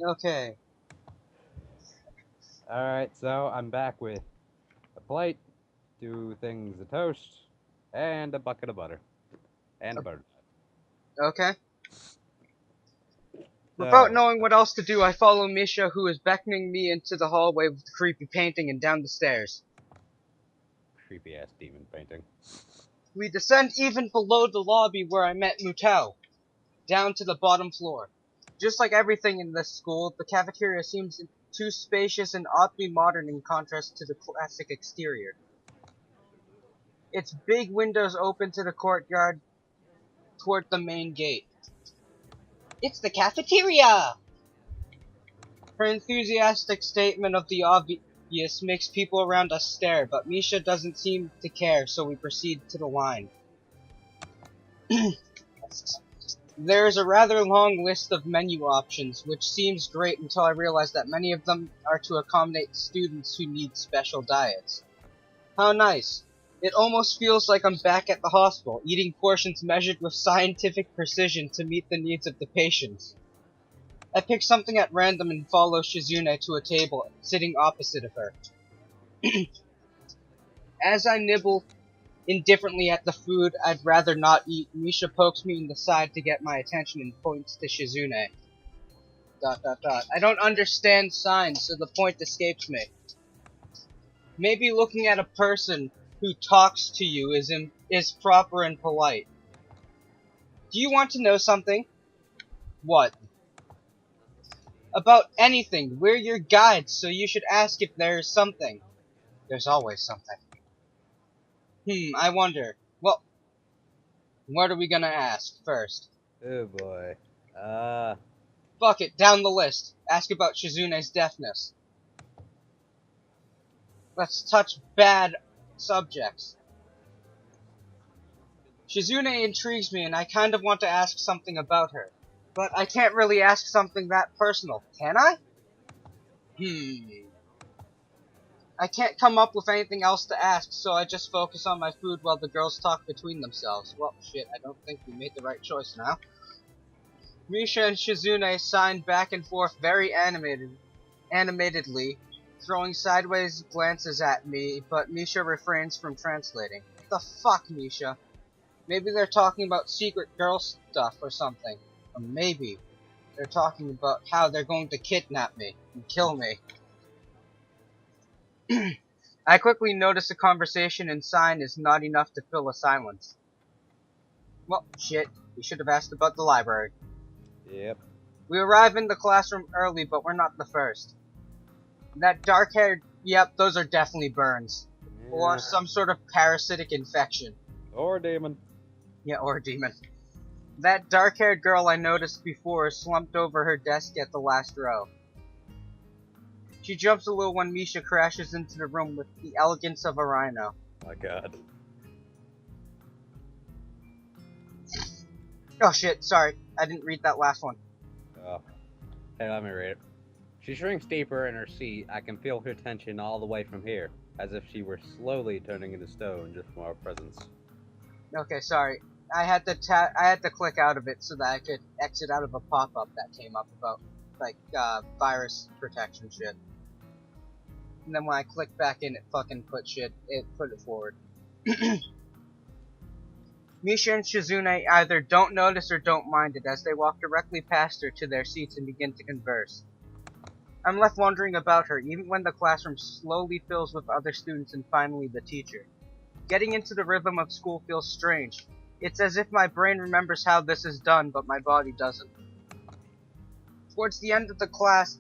Okay. Alright, so I'm back with a plate, 2 things of toast, and a bucket of butter. And a butter. Okay. Without So, knowing what else to do, I follow Misha, who is beckoning me into the hallway with the creepy painting and down the stairs. creepy ass demon painting. We descend even below the lobby where I met Mutao, down to the bottom floor. Just like everything in this school, the cafeteria seems too spacious and oddly modern in contrast to the classic exterior. Its big windows open to the courtyard toward the main gate. It's the cafeteria! Her enthusiastic statement of the obvious makes people around us stare, but Misha doesn't seem to care, so we proceed to the line. There is a rather long list of menu options, which seems great until I realize that many of them are to accommodate students who need special diets. How nice. It almost feels like I'm back at the hospital, eating portions measured with scientific precision to meet the needs of the patients. I pick something at random and follow Shizune to a table, sitting opposite of her. As I nibble indifferently at the food I'd rather not eat, Misha pokes me in the side to get my attention and points to Shizune. ... I don't understand signs, so the point escapes me. Maybe looking at a person who talks to you is proper and polite. Do you want to know something? What? About anything. We're your guides, so you should ask if there is something. There's always something. I wonder. Well, what are we gonna ask first? Oh boy. Fuck it, down the list. Ask about Shizune's deafness. Let's touch bad subjects. Shizune intrigues me and I kind of want to ask something about her. But I can't really ask something that personal, can I? I can't come up with anything else to ask, so I just focus on my food while the girls talk between themselves. Well, shit, I don't think we made the right choice now. Misha and Shizune sign back and forth very animatedly, throwing sideways glances at me, but Misha refrains from translating. What the fuck, Misha? Maybe they're talking about secret girl stuff or something. Or maybe they're talking about how they're going to kidnap me and kill me. I quickly notice the conversation and sign is not enough to fill a silence. Well, shit, we should have asked about the library. Yep. We arrive in the classroom early, but we're not the first. That dark-haired, yep, those are definitely burns. Yeah. Or some sort of parasitic infection. Or demon. Yeah, or a demon. That dark-haired girl I noticed before is slumped over her desk at the last row. She jumps a little when Misha crashes into the room with the elegance of a rhino. My god. Oh shit, sorry. I didn't read that last one. Oh. Hey, let me read it. She shrinks deeper in her seat. I can feel her tension all the way from here, as if she were slowly turning into stone just from our presence. Okay, sorry. I had to click out of it so that I could exit out of a pop-up that came up about, like, virus protection shit. And then when I clicked back in, it fucking put it forward. Misha and Shizune either don't notice or don't mind it as they walk directly past her to their seats and begin to converse. I'm left wondering about her, even when the classroom slowly fills with other students and finally the teacher. Getting into the rhythm of school feels strange. It's as if my brain remembers how this is done, but my body doesn't. Towards the end of the class,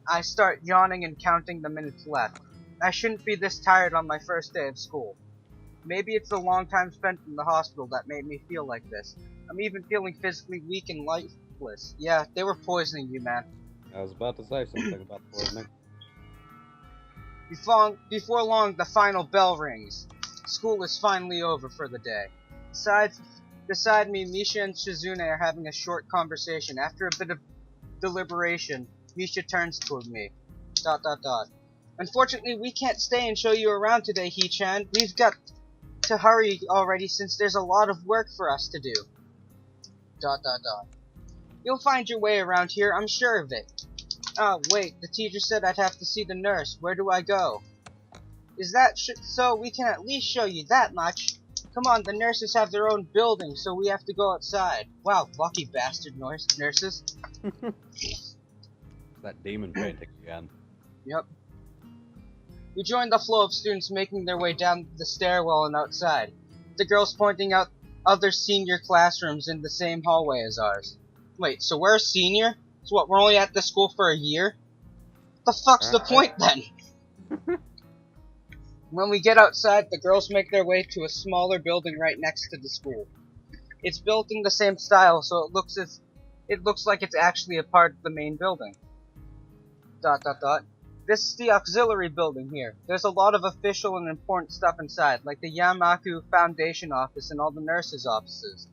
I start yawning and counting the minutes left. I shouldn't be this tired on my first day of school. Maybe it's the long time spent in the hospital that made me feel like this. I'm even feeling physically weak and lifeless. Yeah, they were poisoning you, man. I was about to say something about poisoning. Before long, the final bell rings. School is finally over for the day. Beside me, Misha and Shizune are having a short conversation. After a bit of deliberation, Misha turns toward me. ... Unfortunately, we can't stay and show you around today, He-chan. We've got to hurry already since there's a lot of work for us to do. ... You'll find your way around here, I'm sure of it. Oh, wait, the teacher said I'd have to see the nurse. Where do I go? Is that so? We can at least show you that much. Come on, the nurses have their own building, so we have to go outside. Wow, lucky bastard nurses. That demon painting again. Yep. We joined the flow of students making their way down the stairwell and outside. The girls pointing out other senior classrooms in the same hallway as ours. Wait, so we're a senior? So what, we're only at this school for a year? The fuck's the point then? When we get outside, the girls make their way to a smaller building right next to the school. It's built in the same style, so it looks like it's actually a part of the main building. ... This is the auxiliary building here. There's a lot of official and important stuff inside, like the Yamaku Foundation office and all the nurses' offices.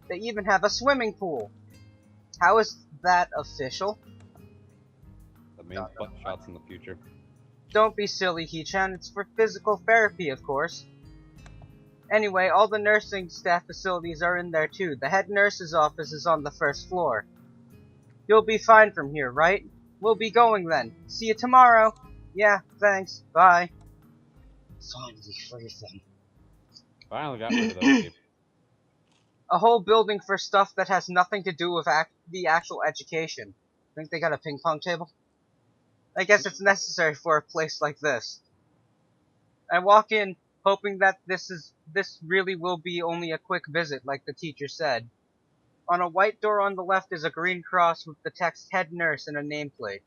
They even have a swimming pool. How is that official? The main butt shots in the future. Don't be silly, Hee-chan. It's for physical therapy, of course. Anyway, all the nursing staff facilities are in there too. The head nurse's office is on the first floor. You'll be fine from here, right? We'll be going then. See you tomorrow. Yeah, thanks. Bye. Finally free of them. Finally got rid of those people. A whole building for stuff that has nothing to do with the actual education. Think they got a ping pong table? I guess it's necessary for a place like this. I walk in, hoping that this really will be only a quick visit, like the teacher said. On a white door on the left is a green cross with the text head nurse and a nameplate.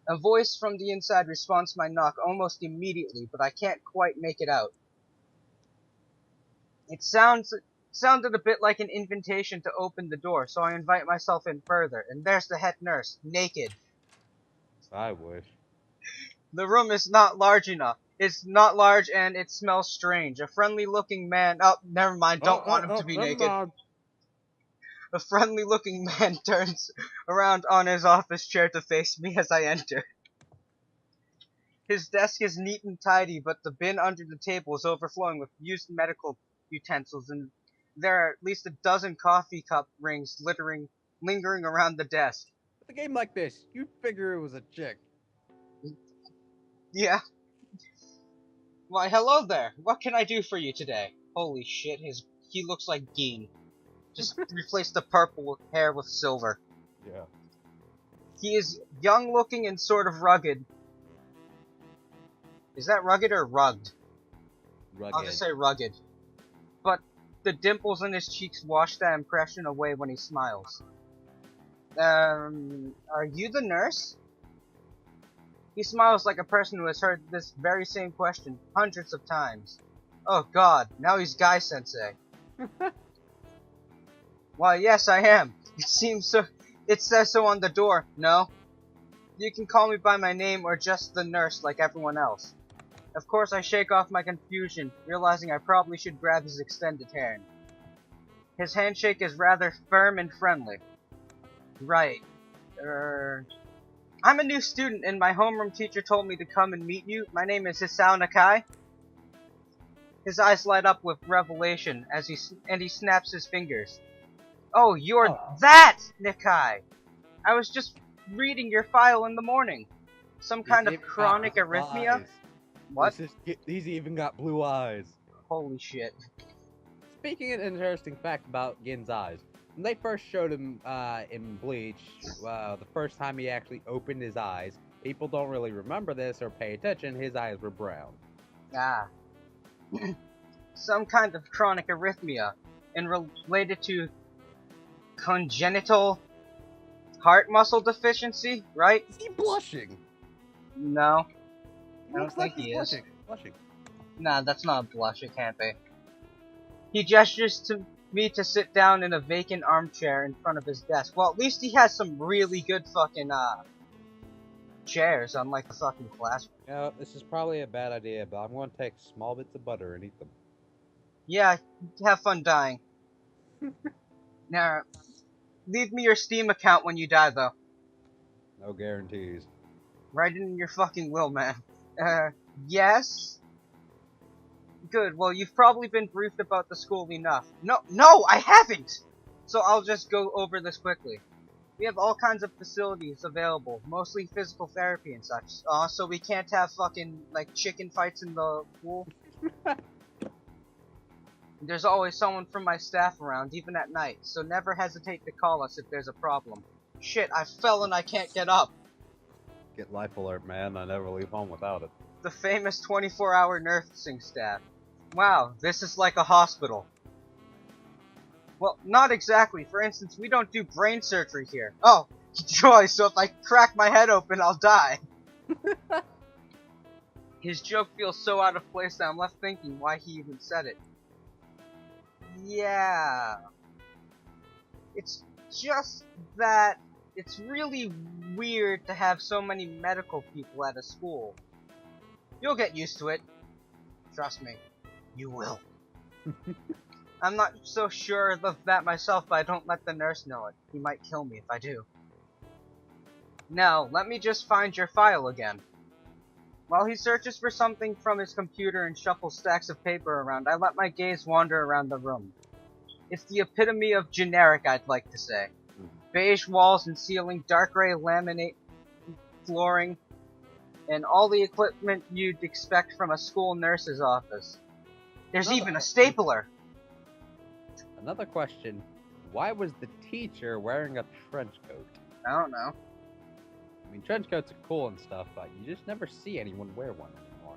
A voice from the inside responds to my knock almost immediately, but I can't quite make it out. It sounded a bit like an invitation to open the door, so I invite myself in further, and there's the head nurse, naked. I wish. The room is not large enough. It's not large and it smells strange. A friendly-looking man... Oh, never mind. Don't want him to be naked. A friendly-looking man turns around on his office chair to face me as I enter. His desk is neat and tidy, but the bin under the table is overflowing with used medical utensils, and there are at least a dozen coffee cup rings lingering around the desk. With a game like this, you'd figure it was a chick. Yeah. Why, hello there. What can I do for you today? Holy shit, he looks like Geen. Just replace the purple hair with silver. Yeah. He is young looking and sort of rugged. Is that rugged or rugged? Rugged. I'll just say rugged. But the dimples in his cheeks wash that impression away when he smiles. Are you the nurse? He smiles like a person who has heard this very same question hundreds of times. Oh god, now he's Guy Sensei. Why, yes, I am. It seems so. It says so on the door. No? You can call me by my name or just the nurse like everyone else. Of course, I shake off my confusion, realizing I probably should grab his extended hand. His handshake is rather firm and friendly. Right. I'm a new student, and my homeroom teacher told me to come and meet you. My name is Hisao Nakai. His eyes light up with revelation as he snaps his fingers. Oh, you're that Nakai! I was just reading your file in the morning. Some kind of chronic arrhythmia? What? He's even got blue eyes. Holy shit. Speaking of an interesting fact about Gin's eyes, when they first showed him in Bleach, the first time he actually opened his eyes, people don't really remember this or pay attention, his eyes were brown. Ah. Some kind of chronic arrhythmia, and related to congenital heart muscle deficiency, right? Is he blushing? No. I don't think he is. Blushing. Nah, that's not a blush, it can't be. He gestures to me to sit down in a vacant armchair in front of his desk. Well, at least he has some really good fucking, chairs, unlike the fucking classroom. You know, this is probably a bad idea, but I'm going to take small bits of butter and eat them. Yeah, have fun dying. Now, leave me your Steam account when you die, though. No guarantees. Write it in your fucking will, man. Yes? Good, well, you've probably been briefed about the school enough. No, I haven't! So I'll just go over this quickly. We have all kinds of facilities available, mostly physical therapy and such. So we can't have fucking, like, chicken fights in the pool. There's always someone from my staff around, even at night, so never hesitate to call us if there's a problem. Shit, I fell and I can't get up. Get life alert, man. I never leave home without it. The famous 24-hour nursing staff. Wow, this is like a hospital. Well, not exactly. For instance, we don't do brain surgery here. Oh, joy, so if I crack my head open, I'll die. His joke feels so out of place that I'm left thinking why he even said it. Yeah. It's just that it's really weird to have so many medical people at a school. You'll get used to it. Trust me. You will. I'm not so sure of that myself, but I don't let the nurse know it. He might kill me if I do. Now, let me just find your file again. While he searches for something from his computer and shuffles stacks of paper around, I let my gaze wander around the room. It's the epitome of generic, I'd like to say. Beige walls and ceiling, dark gray laminate flooring, and all the equipment you'd expect from a school nurse's office. There's even a stapler! Another question, why was the teacher wearing a trench coat? I don't know. I mean, trench coats are cool and stuff, but you just never see anyone wear one anymore.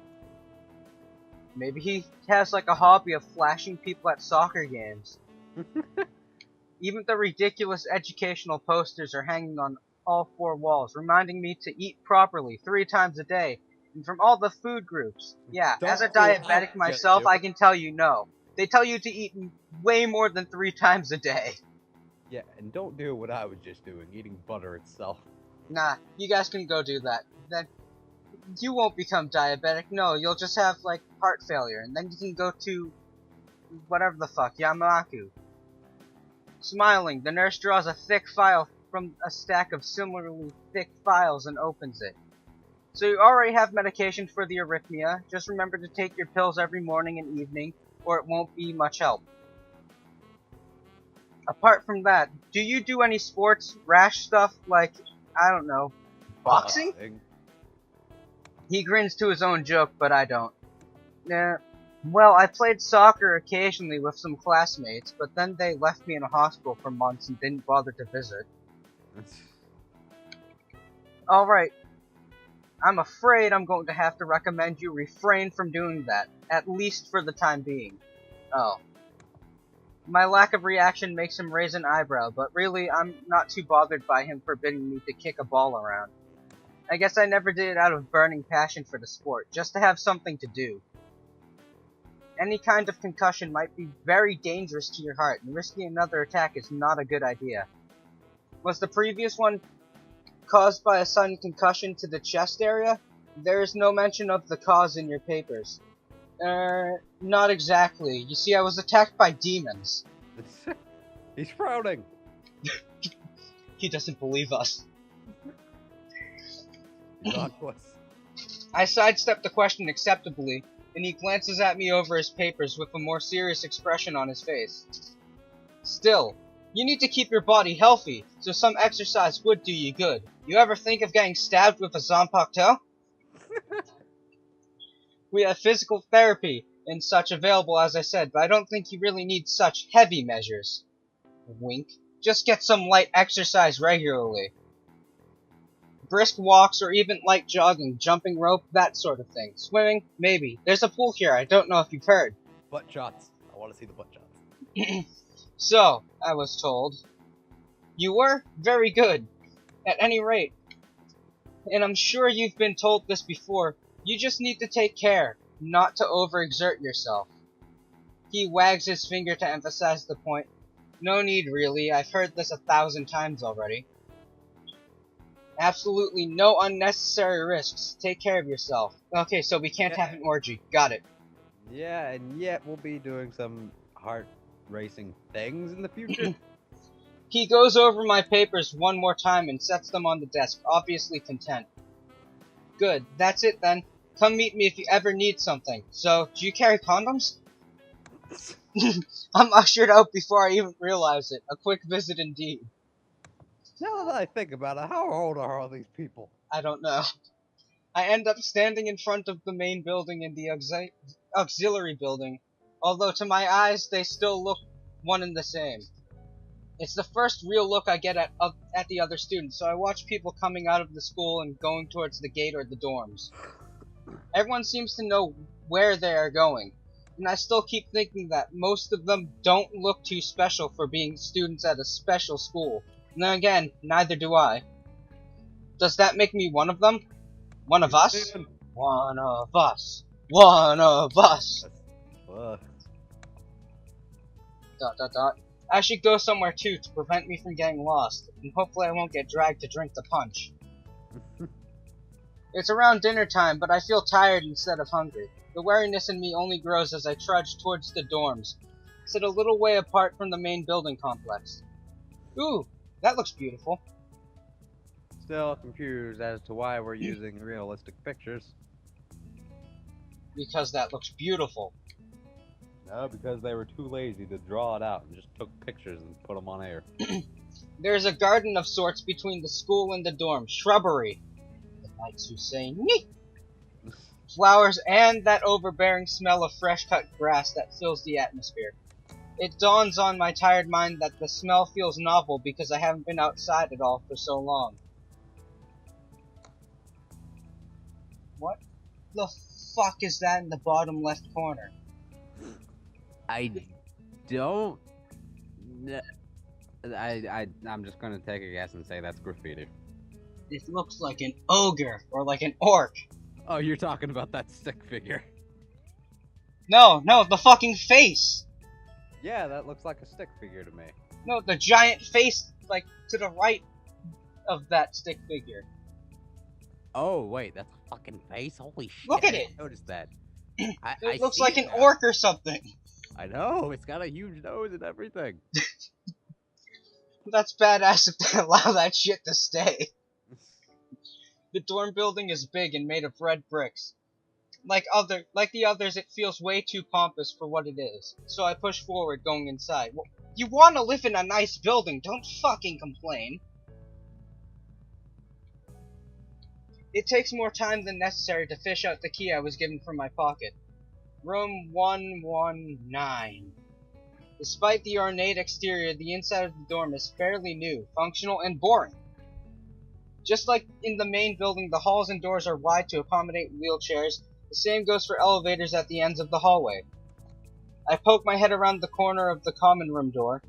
Maybe he has like a hobby of flashing people at soccer games. Even the ridiculous educational posters are hanging on all four walls, reminding me to eat properly 3 times a day, and from all the food groups. Yeah, as a diabetic myself, I can tell you no. They tell you to eat way more than 3 times a day. Yeah, and don't do what I was just doing, eating butter itself. Nah, you guys can go do that. Then you won't become diabetic. No, you'll just have like heart failure, and then you can go to whatever the fuck, Yamaku. Smiling, the nurse draws a thick file from a stack of similarly thick files and opens it. So you already have medication for the arrhythmia. Just remember to take your pills every morning and evening, or it won't be much help. Apart from that, do you do any sports, rash stuff, like, I don't know, boxing? He grins to his own joke, but I don't. Well, I played soccer occasionally with some classmates, but then they left me in a hospital for months and didn't bother to visit. Alright. I'm afraid I'm going to have to recommend you refrain from doing that, at least for the time being. Oh. My lack of reaction makes him raise an eyebrow, but really, I'm not too bothered by him forbidding me to kick a ball around. I guess I never did it out of burning passion for the sport, just to have something to do. Any kind of concussion might be very dangerous to your heart, and risking another attack is not a good idea. Was the previous one caused by a sudden concussion to the chest area? There is no mention of the cause in your papers. Not exactly. You see, I was attacked by demons. He's frowning. He doesn't believe us. I sidestepped the question acceptably, and he glances at me over his papers with a more serious expression on his face. Still, you need to keep your body healthy, so some exercise would do you good. You ever think of getting stabbed with a zanpakuto? We have physical therapy and such available, as I said, but I don't think you really need such heavy measures. Wink. Just get some light exercise regularly. Brisk walks or even light jogging, jumping rope, that sort of thing. Swimming? Maybe. There's a pool here, I don't know if you've heard. Butt shots. I want to see the butt shots. So, I was told. You were? Very good. At any rate. And I'm sure you've been told this before. You just need to take care, not to overexert yourself. He wags his finger to emphasize the point. No need, really. I've heard this 1,000 times already. Absolutely no unnecessary risks. Take care of yourself. Okay, so we can't have an orgy. Got it. Yeah, and yet we'll be doing some heart-racing things in the future. He goes over my papers one more time and sets them on the desk, obviously content. Good, that's it then. Come meet me if you ever need something. So, do you carry condoms? I'm ushered out before I even realize it. A quick visit indeed. Now that I think about it, how old are all these people? I don't know. I end up standing in front of the main building and the auxiliary building, although to my eyes they still look one and the same. It's the first real look I get at the other students, so I watch people coming out of the school and going towards the gate or the dorms. Everyone seems to know where they are going, and I still keep thinking that most of them don't look too special for being students at a special school. And then again, neither do I. Does that make me one of them? One of us? One of us. One of us. Fuck. ... I should go somewhere too to prevent me from getting lost, and hopefully I won't get dragged to drink the punch. It's around dinner time, but I feel tired instead of hungry. The wariness in me only grows as I trudge towards the dorms, sit a little way apart from the main building complex. Ooh, that looks beautiful. Still confused as to why we're using realistic pictures. Because that looks beautiful. No, because they were too lazy to draw it out and just took pictures and put them on air. There's a garden of sorts between the school and the dorm. Shrubbery. The knights who say "Nyeh!" Flowers and that overbearing smell of fresh-cut grass that fills the atmosphere. It dawns on my tired mind that the smell feels novel because I haven't been outside at all for so long. What the fuck is that in the bottom left corner? I don't... I'm just gonna take a guess and say that's graffiti. It looks like an ogre, or like an orc. Oh, you're talking about that stick figure. No, the fucking face! Yeah, that looks like a stick figure to me. No, the giant face, like, to the right of that stick figure. Oh, wait, that's a fucking face? Holy shit. Look at I it! didn't notice that. It looks see like it an now. orc or something. I know, it's got a huge nose and everything. That's badass if they allow that shit to stay. The dorm building is big and made of red bricks. Like the others, it feels way too pompous for what it is. So I push forward, going inside. Well, you want to live in a nice building, don't fucking complain. It takes more time than necessary to fish out the key I was given from my pocket. Room 119. Despite the ornate exterior, the inside of the dorm is fairly new, functional, and boring. Just like in the main building, the halls and doors are wide to accommodate wheelchairs. The same goes for elevators at the ends of the hallway. I poke my head around the corner of the common room door.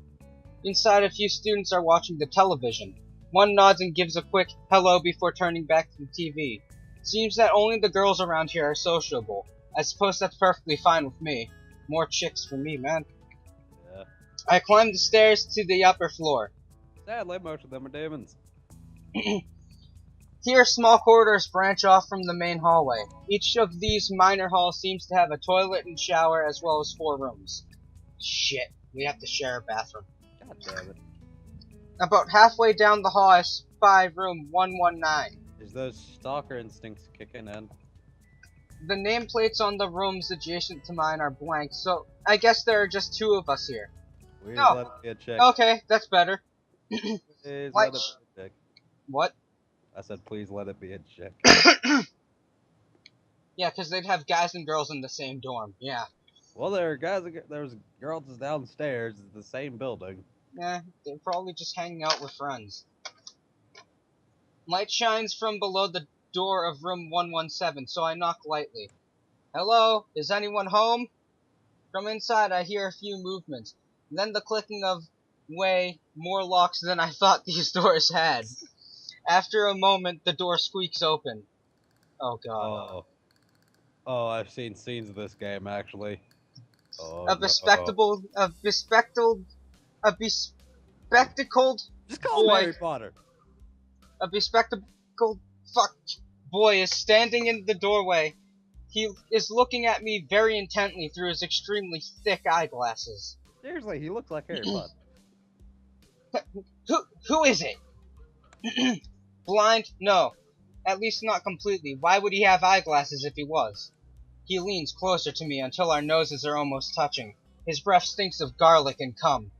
Inside, a few students are watching the television. One nods and gives a quick hello before turning back to the TV. Seems that only the girls around here are sociable. I suppose that's perfectly fine with me. More chicks for me, man. Yeah. I climb the stairs to the upper floor. Sadly, most of them are demons. Here, small corridors branch off from the main hallway. Each of these minor halls seems to have a toilet and shower as well as 4 rooms. Shit, we have to share a bathroom. God damn it. About halfway down the hall, I spy room 119. Is those stalker instincts kicking in? The nameplates on the rooms adjacent to mine are blank, so I guess there are just 2 of us here. Please No. let it be a chick. Okay, that's better. Please Like- let it be a chick. What? I said please let it be a chick. Yeah, because they'd have guys and girls in the same dorm. Yeah. Well, there was girls downstairs. It's the same building. They're probably just hanging out with friends. Light shines from below the door of room 117, so I knock lightly. Hello? Is anyone home? From inside, I hear a few movements. Then the clicking of way more locks than I thought these doors had. After a moment, the door squeaks open. Oh god. Oh, I've seen scenes of this game actually. Oh, A bespectacled Just call him boy. Harry Potter. A bespectacled boy is standing in the doorway. He is looking at me very intently through his extremely thick eyeglasses. Seriously, he looks like Harry Potter. Who is it? Blind? No. At least not completely. Why would he have eyeglasses if he was? He leans closer to me until our noses are almost touching. His breath stinks of garlic and cum.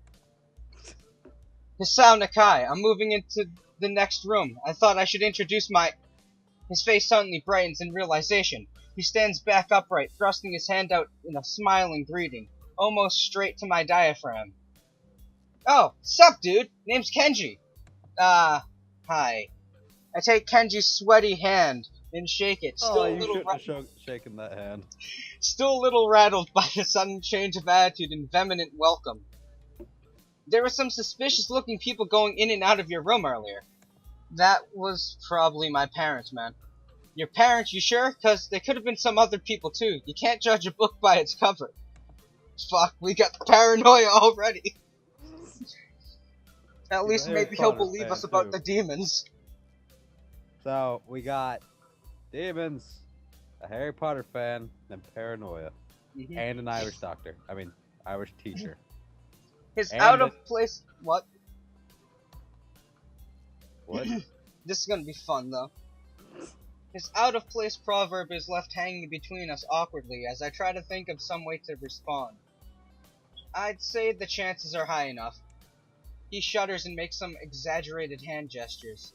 Hisao Nakai, I'm moving into the next room. I thought I should introduce my... His face suddenly brightens in realization. He stands back upright, thrusting his hand out in a smiling greeting, almost straight to my diaphragm. Oh, sup, dude? Name's Kenji. Hi. I take Kenji's sweaty hand and shake it, Oh, you shouldn't have shaken that hand. Still a little rattled by the sudden change of attitude and vehement welcome. There were some suspicious-looking people going in and out of your room earlier. That was probably my parents, man. Your parents, you sure? 'Cause they could have been some other people too. You can't judge a book by its cover. Fuck, we got the paranoia already. At least maybe he'll believe us about the demons. So, we got demons, a Harry Potter fan, and paranoia. And an Irish doctor. I mean, Irish teacher. His out-of-place... What? What? This is gonna be fun, though. His out-of-place proverb is left hanging between us awkwardly as I try to think of some way to respond. I'd say the chances are high enough. He shudders and makes some exaggerated hand gestures.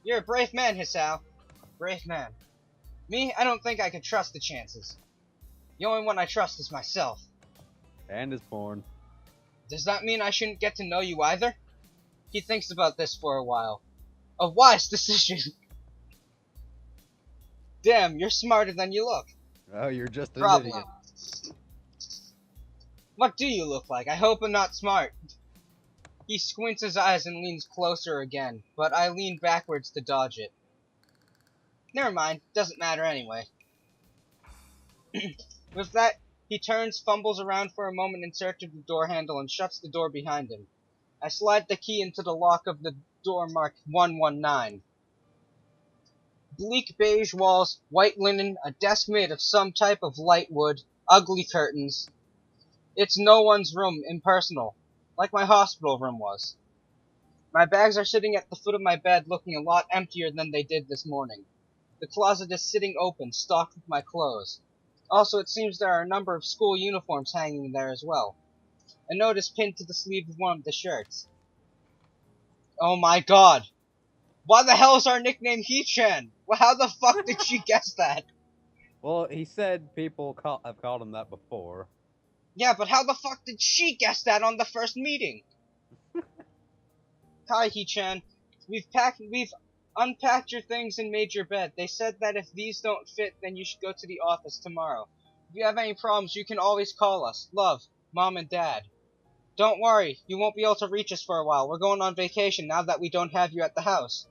You're a brave man, Hisao. Brave man. Me, I don't think I can trust the chances. The only one I trust is myself. And is born. Does that mean I shouldn't get to know you either? He thinks about this for a while. A wise decision. Damn, you're smarter than you look. Oh, you're just an idiot. What do you look like? I hope I'm not smart. He squints his eyes and leans closer again, but I lean backwards to dodge it. Never mind, doesn't matter anyway. With that, he turns, fumbles around for a moment in search of the door handle, and shuts the door behind him. I slide the key into the lock of the door marked 119. Bleak beige walls, white linen, a desk made of some type of light wood, ugly curtains. It's no one's room, impersonal, like my hospital room was. My bags are sitting at the foot of my bed, looking a lot emptier than they did this morning. The closet is sitting open, stocked with my clothes. Also, it seems there are a number of school uniforms hanging there as well. A note is pinned to the sleeve of one of the shirts. Oh my god! Why the hell is our nickname He-chan? Well, how the fuck did she guess that? Well, he said people have called him that before. Yeah, but how the fuck did she guess that on the first meeting? Hi, He-chan. We've unpacked your things and made your bed. They said that if these don't fit, then you should go to the office tomorrow. If you have any problems, you can always call us. Love, Mom and Dad. Don't worry, you won't be able to reach us for a while. We're going on vacation now that we don't have you at the house.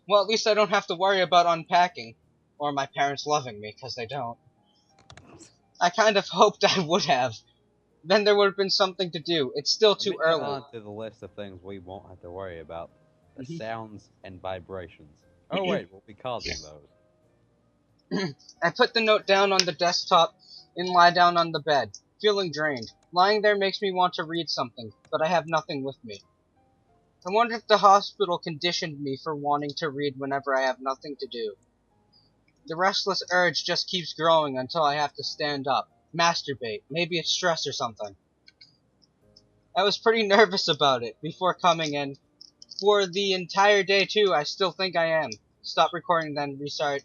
Well, at least I don't have to worry about unpacking. Or my parents loving me, because they don't. I kind of hoped I would have. Then there would have been something to do. It's still too early. On to the list of things we won't have to worry about. The sounds and vibrations. Oh wait, we'll be causing those. I put the note down on the desktop and lie down on the bed, feeling drained. Lying there makes me want to read something, but I have nothing with me. I wonder if the hospital conditioned me for wanting to read whenever I have nothing to do. The restless urge just keeps growing until I have to stand up, masturbate, maybe it's stress or something. I was pretty nervous about it before coming in. For the entire day too, I still think I am. Stop recording then restart